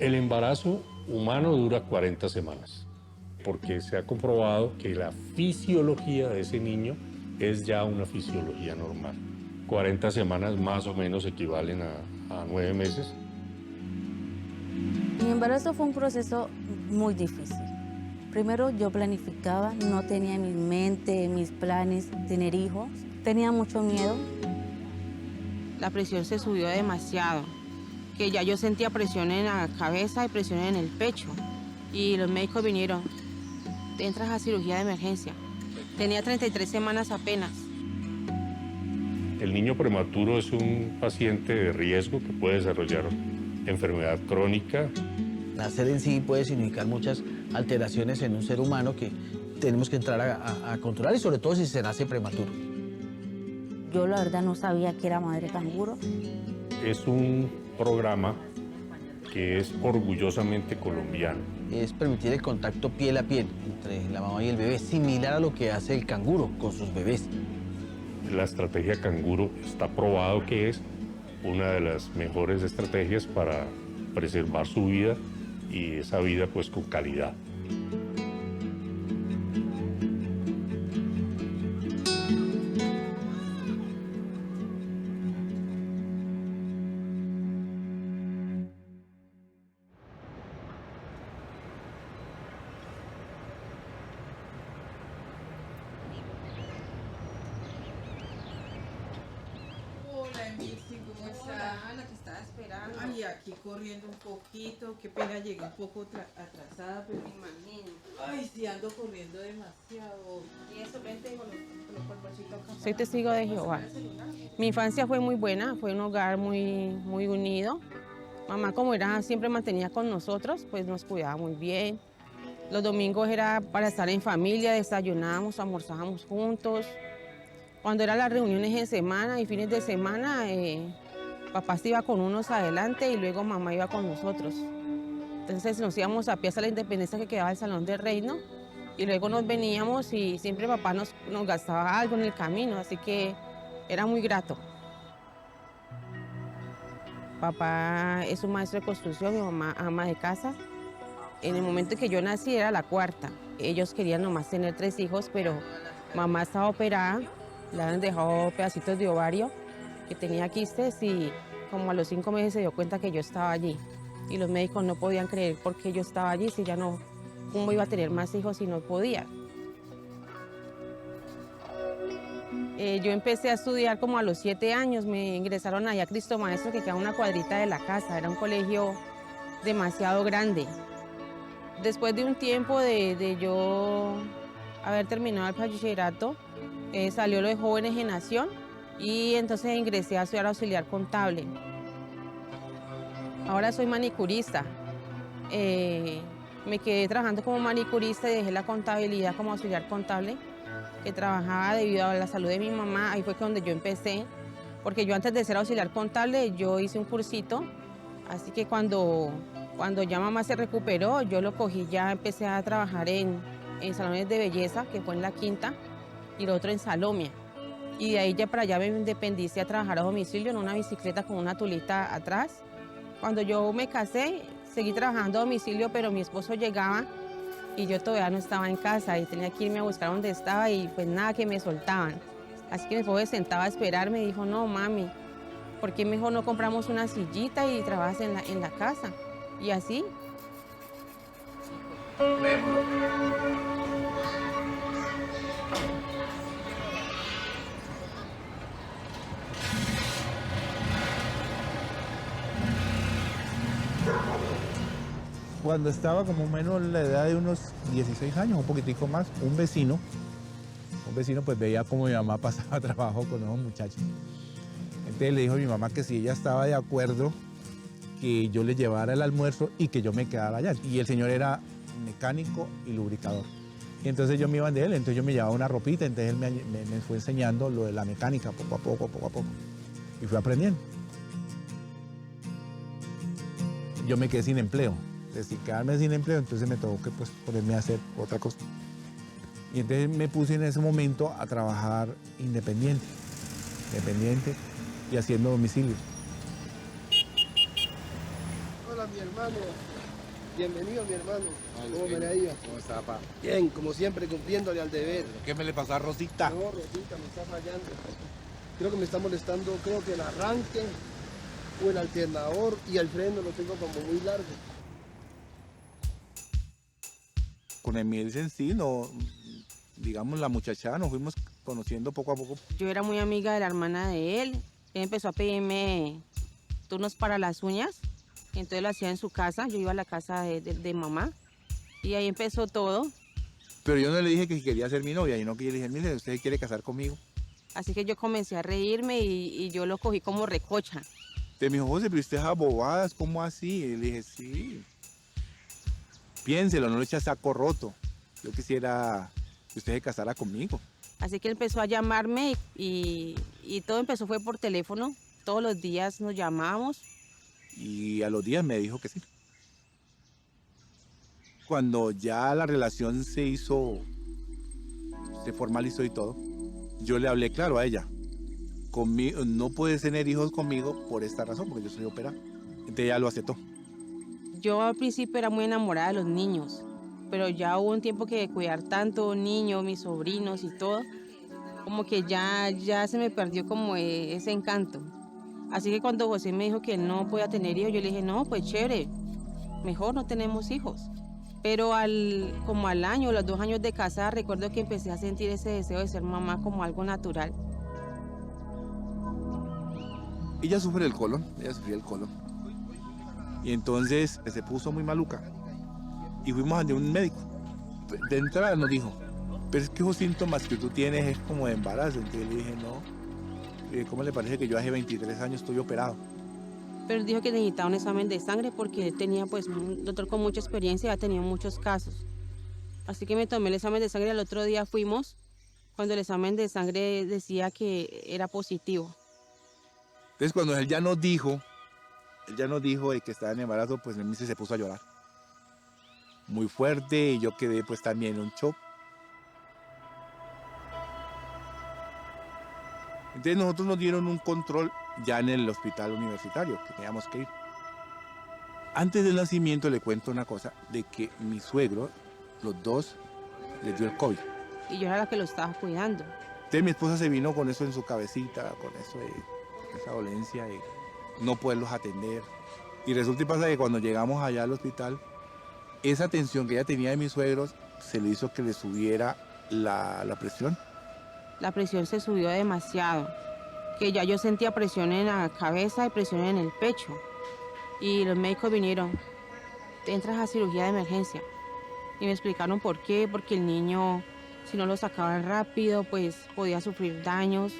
El embarazo humano dura 40 semanas, porque se ha comprobado que la fisiología de ese niño es ya una fisiología normal. 40 semanas más o menos equivalen a 9 meses. Mi embarazo fue un proceso muy difícil. Primero yo planificaba, no tenía en mi mente, en mis planes, tener hijos. Tenía mucho miedo. La presión se subió demasiado, que ya yo sentía presión en la cabeza y presión en el pecho. Y los médicos vinieron, te entras a cirugía de emergencia. Tenía 33 semanas apenas. El niño prematuro es un paciente de riesgo que puede desarrollar enfermedad crónica. Nacer en sí puede significar muchas alteraciones en un ser humano que tenemos que entrar a controlar, y sobre todo si se nace prematuro. Yo la verdad no sabía que era madre canguro. Es un programa que es orgullosamente colombiano. Es permitir el contacto piel a piel entre la mamá y el bebé, similar a lo que hace el canguro con sus bebés. La estrategia canguro está probado que es una de las mejores estrategias para preservar su vida y esa vida pues con calidad. Hola, Emilce, ¿cómo está? La que estaba esperando. Ay, aquí corriendo un poquito. Qué pena, llegué un poco atrasada, pero... Imagino. Ay, sí, ando corriendo demasiado. Y eso, vente con los cuerpocitos acá. Soy testigo de Jehová. Mi infancia fue muy buena, fue un hogar muy unido. Mamá, como era, siempre mantenía con nosotros, pues nos cuidaba muy bien. Los domingos era para estar en familia, desayunábamos, almorzábamos juntos. Cuando eran las reuniones en semana y fines de semana, papá se iba con unos adelante y luego mamá iba con nosotros. Entonces nos íbamos a pie hasta la Independencia, que quedaba el Salón del Reino, y luego nos veníamos y siempre papá nos gastaba algo en el camino, así que era muy grato. Papá es un maestro de construcción, mi mamá ama de casa. En el momento en que yo nací era la cuarta. Ellos querían nomás tener 3 hijos, pero mamá estaba operada, le habían dejado pedacitos de ovario, que tenía quistes, y como a los 5 meses se dio cuenta que yo estaba allí. Y los médicos no podían creer por qué yo estaba allí, si ya no, cómo iba a tener más hijos si no podía. Yo empecé a estudiar como a los 7 años, me ingresaron allá a Cristo Maestro, que queda a una cuadrita de la casa, era un colegio demasiado grande. Después de un tiempo de yo haber terminado el bachillerato, salió lo de Jóvenes en Acción y entonces ingresé a estudiar auxiliar contable. Ahora soy manicurista. Me quedé trabajando como manicurista y dejé la contabilidad como auxiliar contable, que trabajaba debido a la salud de mi mamá. Ahí fue donde yo empecé, porque yo antes de ser auxiliar contable yo hice un cursito, así que cuando ya mamá se recuperó, yo lo cogí, ya empecé a trabajar en salones de belleza, que fue en La Quinta, y lo otro en Salomia. Y de ahí ya para allá me independicé a trabajar a domicilio en una bicicleta con una tulita atrás. Cuando yo me casé, seguí trabajando a domicilio, pero mi esposo llegaba y yo todavía no estaba en casa y tenía que irme a buscar dónde estaba y pues nada, que me soltaban. Así que mi esposo se sentaba a esperarme y dijo, no, mami, ¿por qué mejor no compramos una sillita y trabajas en la casa? Y así. Cuando estaba como menos la edad de unos 16 años, un poquitico más, un vecino pues veía como mi mamá pasaba trabajo con unos muchachos. Entonces le dijo a mi mamá que si ella estaba de acuerdo, que yo le llevara el almuerzo y que yo me quedara allá. Y el señor era mecánico y lubricador. Y entonces yo me iba de él, entonces yo me llevaba una ropita, entonces él me fue enseñando lo de la mecánica poco a poco, poco a poco. Y fui aprendiendo. Yo me quedé sin empleo. Entonces, quedarme sin empleo, entonces me tocó que pues, ponerme a hacer otra cosa. Y entonces me puse en ese momento a trabajar independiente y haciendo domicilios. Hola, mi hermano. Bienvenido, mi hermano. ¿Cómo me le ha ido? ¿Cómo está, papá? Bien, como siempre, cumpliéndole al deber. ¿Qué me le pasó a Rosita? No, Rosita, me está fallando. Creo que me está molestando, creo que el arranque o el alternador y el freno lo tengo como muy largo. Con Emil en sí, no, digamos, la muchachada nos fuimos conociendo poco a poco. Yo era muy amiga de la hermana de él. Él empezó a pedirme turnos para las uñas. Y entonces lo hacía en su casa. Yo iba a la casa de mamá. Y ahí empezó todo. Pero yo no le dije que quería ser mi novia, y no que yo le dije, mire, usted quiere casar conmigo. Así que yo comencé a reírme y yo lo cogí como recocha. Te me dijo, José, pero usted es a bobadas, ¿cómo así? Y le dije, sí. Piénselo, no le eche saco roto. Yo quisiera que usted se casara conmigo. Así que él empezó a llamarme y todo empezó fue por teléfono. Todos los días nos llamábamos. Y a los días me dijo que sí. Cuando ya la relación se formalizó y todo, yo le hablé claro a ella. Conmigo, no puedes tener hijos conmigo por esta razón, porque yo soy operado. Entonces ella lo aceptó. Yo al principio era muy enamorada de los niños, pero ya hubo un tiempo que de cuidar tanto niños, mis sobrinos y todo, como que ya se me perdió como ese encanto. Así que cuando José me dijo que no podía tener hijos, yo le dije, no, pues chévere, mejor no tenemos hijos. Pero como al año, los 2 años de casada, recuerdo que empecé a sentir ese deseo de ser mamá como algo natural. Ella sufría el colon. Y entonces se puso muy maluca. Y fuimos ante un médico. De entrada nos dijo, pero es que esos síntomas que tú tienes es como de embarazo. Entonces le dije, no. ¿Cómo le parece que yo hace 23 años estoy operado? Pero él dijo que necesitaba un examen de sangre porque él tenía pues un doctor con mucha experiencia y ha tenido muchos casos. Así que me tomé el examen de sangre y al otro día fuimos, cuando el examen de sangre decía que era positivo. Entonces cuando él ya nos dijo de que estaba en embarazo, pues él se puso a llorar. Muy fuerte, y yo quedé pues también en un shock. Entonces nosotros nos dieron un control ya en el hospital universitario, que teníamos que ir. Antes del nacimiento le cuento una cosa, de que mi suegro, los dos, les dio el COVID. Y yo era la que lo estaba cuidando. Entonces mi esposa se vino con eso en su cabecita, con eso esa dolencia de no poderlos atender. Y resulta y pasa que cuando llegamos allá al hospital, esa tensión que ella tenía de mis suegros se le hizo que le subiera la presión. La presión se subió demasiado, que ya yo sentía presión en la cabeza y presión en el pecho. Y los médicos vinieron, te entras a cirugía de emergencia. Y me explicaron por qué, porque el niño, si no lo sacaban rápido, pues podía sufrir daños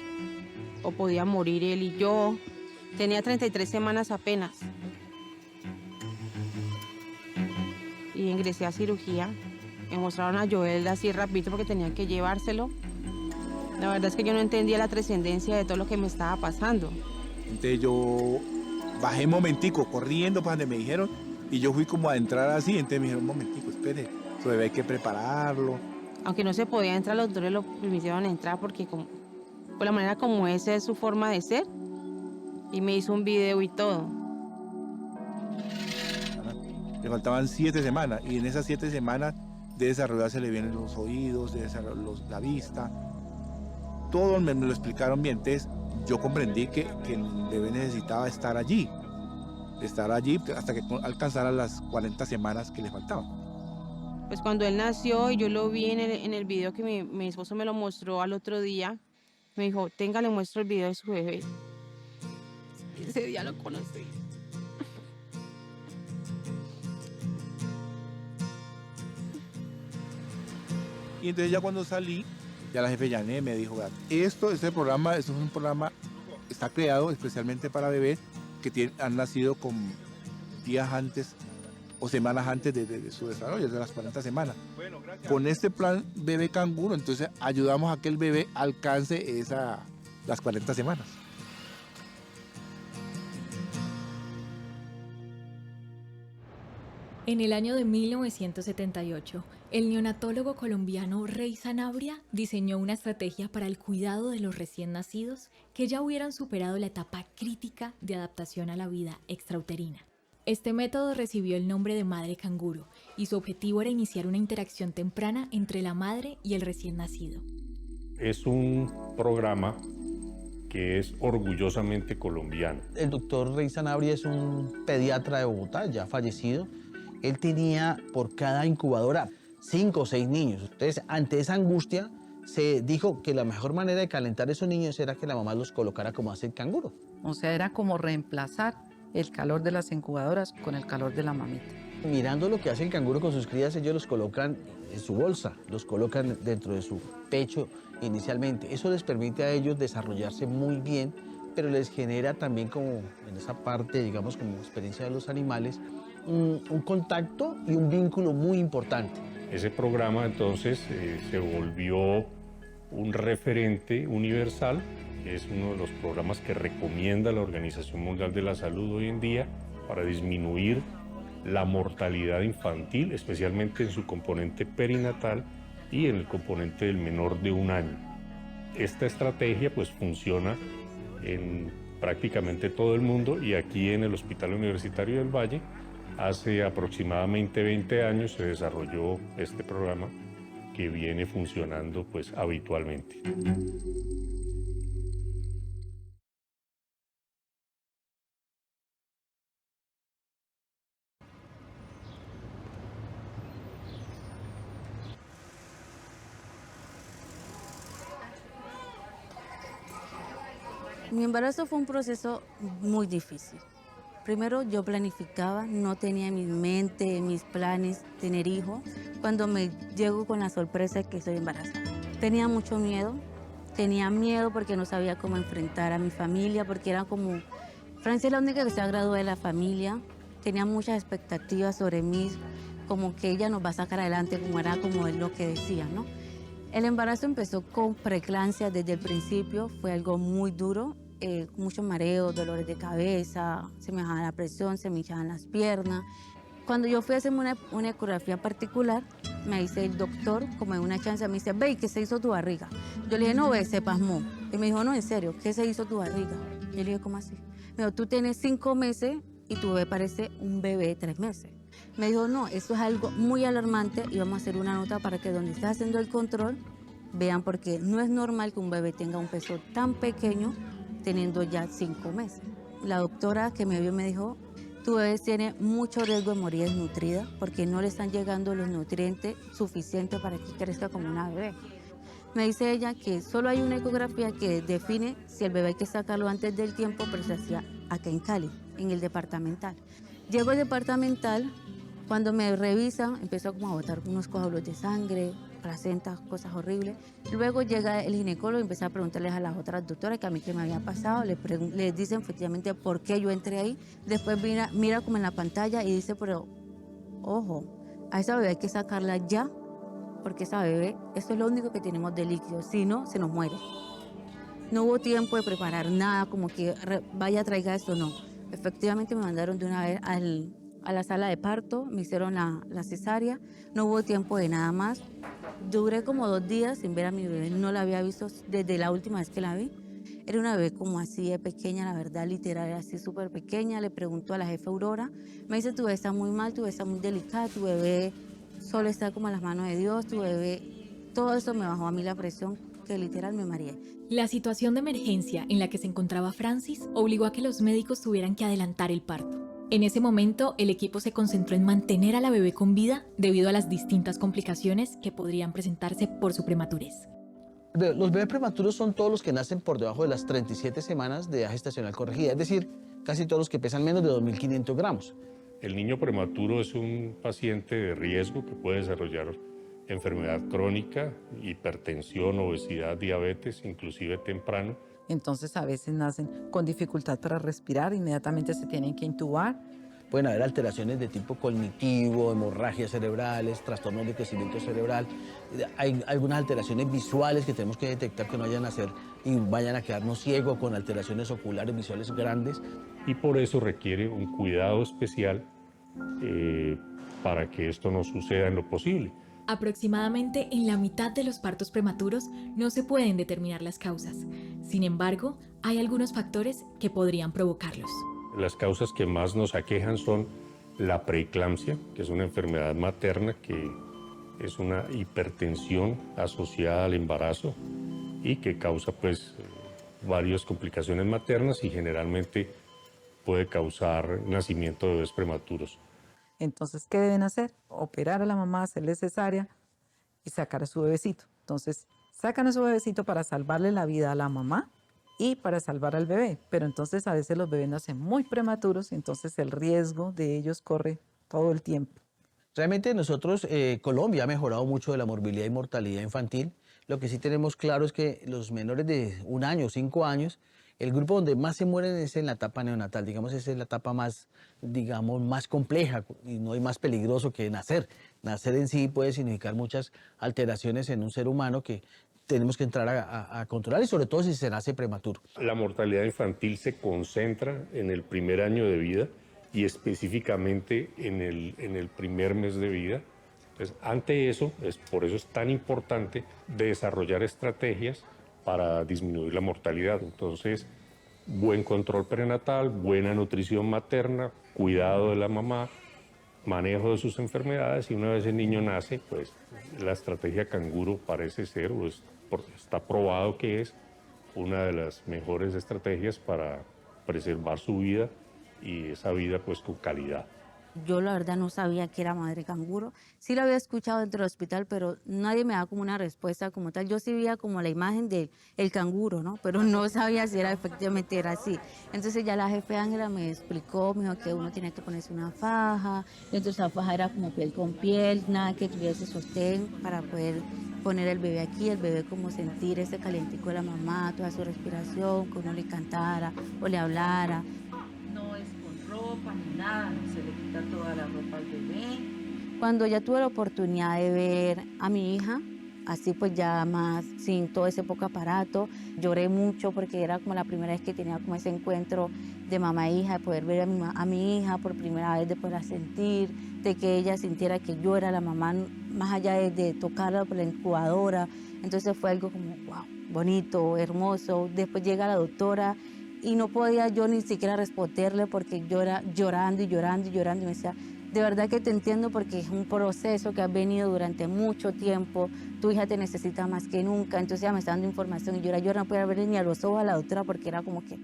o podía morir él y yo. Tenía 33 semanas apenas. Y ingresé a cirugía. Me mostraron a Joel así rapidito porque tenían que llevárselo. La verdad es que yo no entendía la trascendencia de todo lo que me estaba pasando. Entonces yo bajé un momentico, corriendo para donde me dijeron, y yo fui como a entrar así, entonces me dijeron, un momentico, espere, su bebé hay que prepararlo. Aunque no se podía entrar, los doctores lo permitieron entrar porque por la manera como esa es su forma de ser, y me hizo un video y todo. Le faltaban 7 semanas, y en esas 7 semanas de desarrollar se le vienen los oídos, de desarrollar la vista. Todo me lo explicaron bien, entonces yo comprendí que el bebé necesitaba estar allí hasta que alcanzara las 40 semanas que le faltaban. Pues cuando él nació y yo lo vi en el video que mi esposo me lo mostró al otro día, me dijo, tenga, le muestro el video de su bebé. Ese día lo conocí. Y entonces ya cuando salí, ya la jefe Yané me dijo, esto es un programa, está creado especialmente para bebés que han nacido con días antes o semanas antes de su desarrollo, de las 40 semanas. Bueno, con este plan Bebé Canguro, entonces ayudamos a que el bebé alcance las 40 semanas. En el año de 1978, el neonatólogo colombiano Rey Sanabria diseñó una estrategia para el cuidado de los recién nacidos que ya hubieran superado la etapa crítica de adaptación a la vida extrauterina. Este método recibió el nombre de madre canguro y su objetivo era iniciar una interacción temprana entre la madre y el recién nacido. Es un programa que es orgullosamente colombiano. El doctor Rey Sanabria es un pediatra de Bogotá, ya fallecido. Él tenía por cada incubadora 5 o 6 niños. Entonces, ante esa angustia, se dijo que la mejor manera de calentar a esos niños era que la mamá los colocara como hace el canguro. O sea, era como reemplazar el calor de las incubadoras con el calor de la mamita. Mirando lo que hace el canguro con sus crías, ellos los colocan en su bolsa, los colocan dentro de su pecho inicialmente. Eso les permite a ellos desarrollarse muy bien, pero les genera también como en esa parte, digamos, como experiencia de los animales, un contacto y un vínculo muy importante. Ese programa entonces se volvió un referente universal. Es uno de los programas que recomienda la Organización Mundial de la Salud hoy en día para disminuir la mortalidad infantil, especialmente en su componente perinatal y en el componente del menor de 1 año. Esta estrategia pues funciona en prácticamente todo el mundo y aquí en el Hospital Universitario del Valle hace aproximadamente 20 años se desarrolló este programa que viene funcionando pues habitualmente. Mi embarazo fue un proceso muy difícil. Primero yo planificaba, no tenía en mi mente, en mis planes, tener hijos. Cuando me llego con la sorpresa de que estoy embarazada. Tenía mucho miedo, tenía miedo porque no sabía cómo enfrentar a mi familia, porque era como, Francia es la única que se ha graduado de la familia, tenía muchas expectativas sobre mí, como que ella nos va a sacar adelante, como era como lo que decía, ¿no? El embarazo empezó con preeclampsia desde el principio, fue algo muy duro, muchos mareos, dolores de cabeza, se me bajaba la presión, se me hinchaban las piernas. Cuando yo fui a hacerme una ecografía particular, me dice el doctor, como en una chance, me dice, ve, ¿qué se hizo tu barriga? Yo le dije, no, ve, se pasmó. Y me dijo, no, en serio, ¿qué se hizo tu barriga? Yo le dije, ¿cómo así? Me dijo, tú tienes 5 meses y tu bebé parece un bebé de 3 meses. Me dijo, no, esto es algo muy alarmante y vamos a hacer una nota para que donde estés haciendo el control vean, porque no es normal que un bebé tenga un peso tan pequeño teniendo ya 5 meses. La doctora que me vio me dijo, tu bebé tiene mucho riesgo de morir desnutrida porque no le están llegando los nutrientes suficientes para que crezca como una bebé. Me dice ella que solo hay una ecografía que define si el bebé hay que sacarlo antes del tiempo, pero se hacía acá en Cali, en el departamental. Llego al departamental, cuando me revisan, empiezo como a botar unos coágulos de sangre, placentas, cosas horribles. Luego llega el ginecólogo y empieza a preguntarles a las otras doctoras que a mí qué me había pasado. Les dicen efectivamente por qué yo entré ahí. Después mira como en la pantalla y dice, pero ojo, a esa bebé hay que sacarla ya, porque esa bebé, esto es lo único que tenemos de líquido, si no, se nos muere. No hubo tiempo de preparar nada, como que vaya, traiga esto, no. Efectivamente me mandaron de una vez a la sala de parto, me hicieron la cesárea, no hubo tiempo de nada más. Duré como 2 días sin ver a mi bebé, no la había visto desde la última vez que la vi. Era una bebé como así de pequeña, la verdad, literal, era así súper pequeña. Le preguntó a la jefa Aurora, me dice, tu bebé está muy mal, tu bebé está muy delicada, tu bebé solo está como a las manos de Dios, tu bebé... Todo eso me bajó a mí la presión, que literal me mareé. La situación de emergencia en la que se encontraba Francis obligó a que los médicos tuvieran que adelantar el parto. En ese momento, el equipo se concentró en mantener a la bebé con vida debido a las distintas complicaciones que podrían presentarse por su prematurez. Los bebés prematuros son todos los que nacen por debajo de las 37 semanas de edad gestacional corregida, es decir, casi todos los que pesan menos de 2.500 gramos. El niño prematuro es un paciente de riesgo que puede desarrollar enfermedad crónica, hipertensión, obesidad, diabetes, inclusive temprano. Entonces a veces nacen con dificultad para respirar, inmediatamente se tienen que intubar. Pueden haber alteraciones de tipo cognitivo, hemorragias cerebrales, trastornos de crecimiento cerebral. Hay algunas alteraciones visuales que tenemos que detectar que no vayan a ser y vayan a quedarnos ciegos con alteraciones oculares visuales grandes. Y por eso requiere un cuidado especial para que esto no suceda en lo posible. Aproximadamente en la mitad de los partos prematuros no se pueden determinar las causas. Sin embargo, hay algunos factores que podrían provocarlos. Las causas que más nos aquejan son la preeclampsia, que es una enfermedad materna que es una hipertensión asociada al embarazo y que causa pues varias complicaciones maternas y generalmente puede causar nacimiento de bebés prematuros. Entonces, ¿qué deben hacer? Operar a la mamá, hacerle cesárea y sacar a su bebecito. Entonces, sacan a su bebecito para salvarle la vida a la mamá y para salvar al bebé. Pero entonces a veces los bebés nacen muy prematuros, entonces el riesgo de ellos corre todo el tiempo. Realmente nosotros, Colombia ha mejorado mucho de la morbilidad y mortalidad infantil. Lo que sí tenemos claro es que los menores de 1 año, 5 años, el grupo donde más se mueren es en la etapa neonatal. Digamos, esa es la etapa más, digamos, más compleja y no hay más peligroso que nacer. Nacer en sí puede significar muchas alteraciones en un ser humano que tenemos que entrar a controlar y sobre todo si se nace prematuro. La mortalidad infantil se concentra en el primer año de vida y específicamente en el primer mes de vida. Entonces, ante eso, por eso es tan importante desarrollar estrategias para disminuir la mortalidad. Entonces, buen control prenatal, buena nutrición materna, cuidado de la mamá, manejo de sus enfermedades y una vez el niño nace, pues la estrategia canguro parece ser, está probado que es una de las mejores estrategias para preservar su vida y esa vida pues con calidad. Yo la verdad no sabía que era madre canguro. Sí lo había escuchado dentro del hospital, pero nadie me daba como una respuesta como tal. Yo sí veía como la imagen del canguro, ¿no? Pero no sabía si era efectivamente era así. Entonces ya la jefe Ángela me explicó, me dijo que uno tenía que ponerse una faja. Entonces la faja era como piel con piel, nada que tuviese sostén para poder poner el bebé aquí, el bebé como sentir ese calientico de la mamá, toda su respiración, que uno le cantara o le hablara. No es con ropa ni nada, no se le quita toda la ropa al bebé. Cuando ya tuve la oportunidad de ver a mi hija, así pues ya más sin todo ese poco aparato, lloré mucho porque era como la primera vez que tenía como ese encuentro de mamá e hija, de poder ver a mi hija por primera vez, de poderla sentir, de que ella sintiera que yo era la mamá, más allá de tocarla por la incubadora. Entonces fue algo como, wow, bonito, hermoso. Después llega la doctora y no podía yo ni siquiera responderle porque yo era llorando y llorando y llorando y me decía, de verdad que te entiendo porque es un proceso que has venido durante mucho tiempo, tu hija te necesita más que nunca, entonces ya me está dando información y yo no podía ver ni a los ojos a la doctora porque era como que,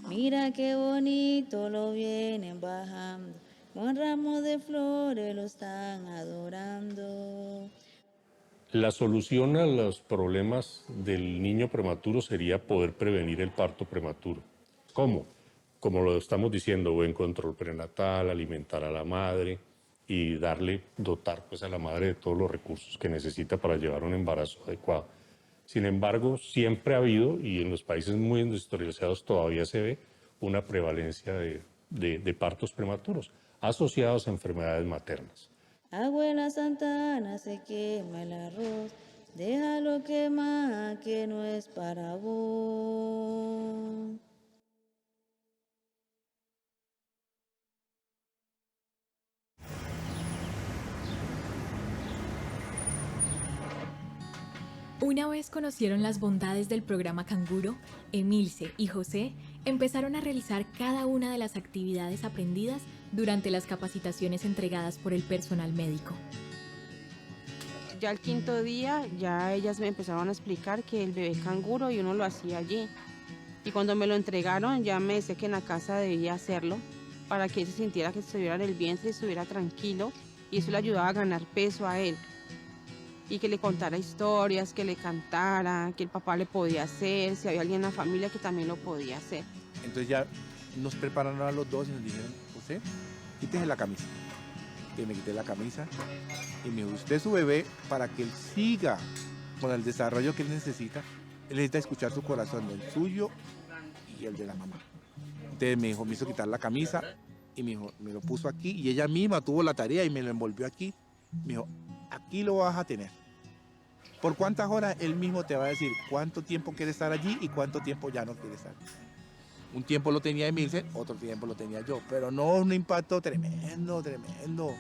mira qué bonito lo vienen bajando, con ramos de flores lo están adorando. La solución a los problemas del niño prematuro sería poder prevenir el parto prematuro. ¿Cómo? Como lo estamos diciendo, buen control prenatal, alimentar a la madre y dotar pues, a la madre de todos los recursos que necesita para llevar un embarazo adecuado. Sin embargo, siempre ha habido, y en los países muy industrializados todavía se ve, una prevalencia de partos prematuros asociados a enfermedades maternas. Abuela Santana, se quema el arroz, déjalo quemar que no es para vos. Una vez conocieron las bondades del programa Canguro, Emilce y José empezaron a realizar cada una de las actividades aprendidas durante las capacitaciones entregadas por el personal médico. Ya el 5.º día, ya ellas me empezaron a explicar que el bebé canguro y uno lo hacía allí. Y cuando me lo entregaron, ya me decía que en la casa debía hacerlo para que él se sintiera que estuviera en el vientre y estuviera tranquilo. Y eso le ayudaba a ganar peso a él. Y que le contara historias, que le cantara, que el papá le podía hacer, si había alguien en la familia que también lo podía hacer. Entonces ya nos prepararon a los dos y nos dijeron, José, quítese la camisa. Que me quité la camisa y me dijo, usted es su bebé para que él siga con el desarrollo que él necesita. Él necesita escuchar su corazón, el suyo y el de la mamá. Entonces me dijo, me hizo quitar la camisa y me dijo, me lo puso aquí y ella misma tuvo la tarea y me lo envolvió aquí. Me dijo, aquí lo vas a tener. ¿Por cuántas horas? Él mismo te va a decir cuánto tiempo quiere estar allí y cuánto tiempo ya no quiere estar. Un tiempo lo tenía Emilce, otro tiempo lo tenía yo, pero no, un impacto tremendo, tremendo.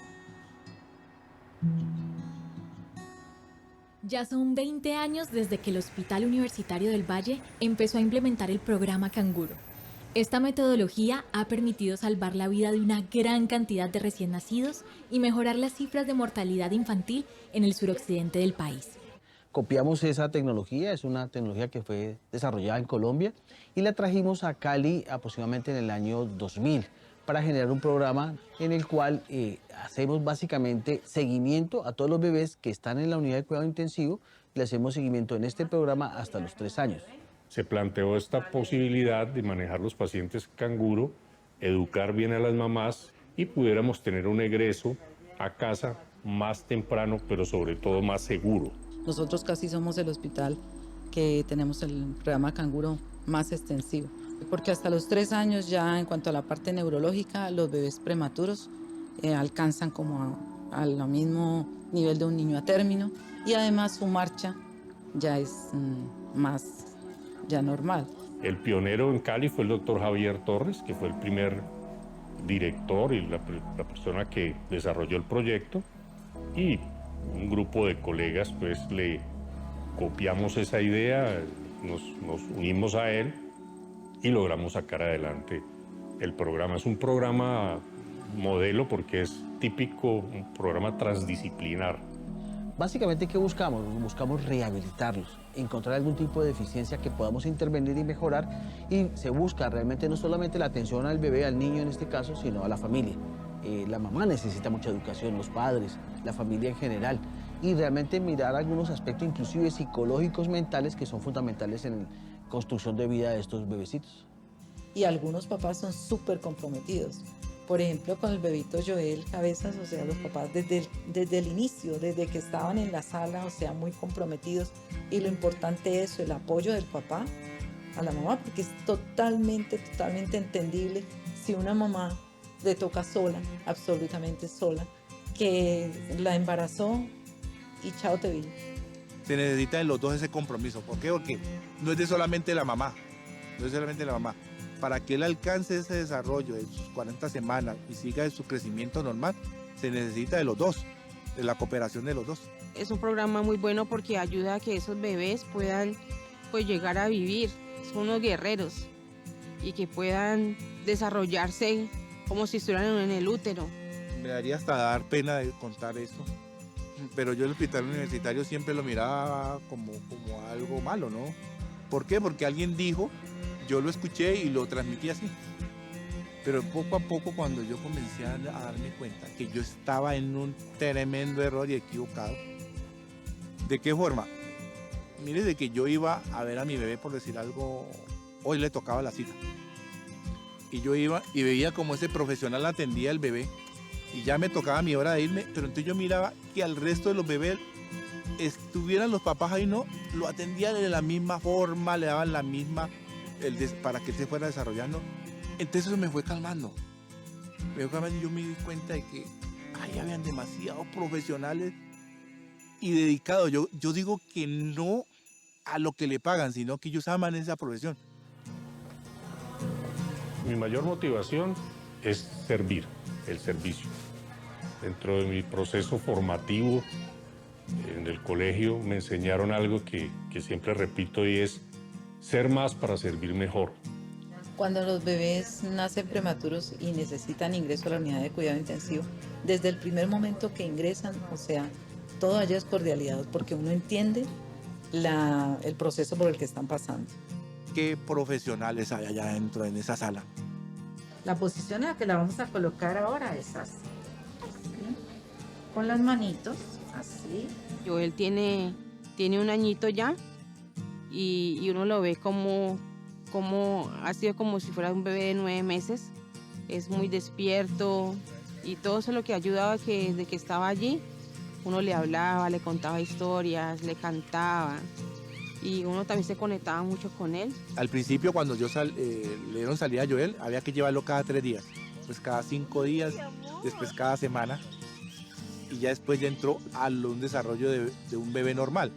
Ya son 20 años desde que el Hospital Universitario del Valle empezó a implementar el programa Canguro. Esta metodología ha permitido salvar la vida de una gran cantidad de recién nacidos y mejorar las cifras de mortalidad infantil en el suroccidente del país. Copiamos esa tecnología, es una tecnología que fue desarrollada en Colombia y la trajimos a Cali aproximadamente en el año 2000 para generar un programa en el cual hacemos básicamente seguimiento a todos los bebés que están en la unidad de cuidado intensivo. Le hacemos seguimiento en este programa hasta los 3 años. Se planteó esta posibilidad de manejar los pacientes canguro, educar bien a las mamás y pudiéramos tener un egreso a casa más temprano, pero sobre todo más seguro. Nosotros casi somos el hospital que tenemos el programa canguro más extensivo, porque hasta los 3 años ya en cuanto a la parte neurológica, los bebés prematuros alcanzan como al mismo nivel de un niño a término y además su marcha ya es más ya normal. El pionero en Cali fue el doctor Javier Torres, que fue el primer director y la persona que desarrolló el proyecto, y un grupo de colegas pues le copiamos esa idea, nos unimos a él y logramos sacar adelante el programa. Es un programa modelo porque es típico, un programa transdisciplinar. Básicamente, ¿qué buscamos? Buscamos rehabilitarlos, encontrar algún tipo de deficiencia que podamos intervenir y mejorar, y se busca realmente no solamente la atención al bebé, al niño en este caso, sino a la familia. La mamá necesita mucha educación, los padres, la familia en general, y realmente mirar algunos aspectos inclusive psicológicos, mentales, que son fundamentales en la construcción de vida de estos bebecitos. Y algunos papás son súper comprometidos. Por ejemplo, con el bebito Joel Cabezas, o sea, los papás desde el inicio, desde que estaban en la sala, o sea, muy comprometidos. Y lo importante es el apoyo del papá a la mamá, porque es totalmente entendible si una mamá le toca sola, absolutamente sola, que la embarazó y chao te vi. Se necesita de los dos ese compromiso. ¿Por qué? Porque no es de solamente la mamá, Para que él alcance ese desarrollo de sus 40 semanas y siga de su crecimiento normal, se necesita de los dos, de la cooperación de los dos. Es un programa muy bueno porque ayuda a que esos bebés puedan pues, llegar a vivir, son unos guerreros, y que puedan desarrollarse como si estuvieran en el útero. Me daría hasta dar pena de contar esto, pero yo el hospital universitario siempre lo miraba como algo malo, ¿no? ¿Por qué? Porque alguien dijo, yo lo escuché y lo transmití así. Pero poco a poco, cuando yo comencé a darme cuenta que yo estaba en un tremendo error y equivocado. ¿De qué forma? Mire, de que yo iba a ver a mi bebé, por decir algo, hoy le tocaba la cita. Y yo iba y veía como ese profesional atendía al bebé. Y ya me tocaba mi hora de irme, pero entonces yo miraba que al resto de los bebés estuvieran los papás ahí, no, lo atendían de la misma forma, le daban la misma, para que él se fuera desarrollando. Entonces eso me fue calmando. Y yo me di cuenta de que ahí habían demasiados profesionales y dedicados. Yo digo que no a lo que le pagan, sino que ellos aman esa profesión. Mi mayor motivación es servir, el servicio. Dentro de mi proceso formativo en el colegio me enseñaron algo que siempre repito, y es ser más para servir mejor. Cuando los bebés nacen prematuros y necesitan ingreso a la unidad de cuidado intensivo, desde el primer momento que ingresan, o sea, todo allá es cordialidad, porque uno entiende el proceso por el que están pasando. ¿Qué profesionales hay allá adentro en esa sala? La posición en la que la vamos a colocar ahora es así. Con las manitos, así. Joel tiene 1 añito ya y uno lo ve como ha sido como si fuera un bebé de 9 meses. Es muy despierto y todo eso es lo que ayudaba, que desde que estaba allí uno le hablaba, le contaba historias, le cantaba y uno también se conectaba mucho con él. Al principio, cuando le dieron salida a Joel, había que llevarlo cada 3 días, pues cada 5 días, después cada semana, y ya después ya entró a un desarrollo de un bebé normal,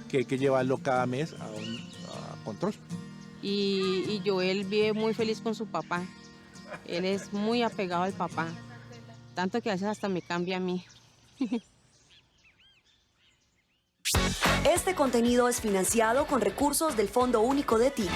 que hay que llevarlo cada mes a control. Y Joel vive muy feliz con su papá. Él es muy apegado al papá, tanto que a veces hasta me cambia a mí. Este contenido es financiado con recursos del Fondo Único de TIC.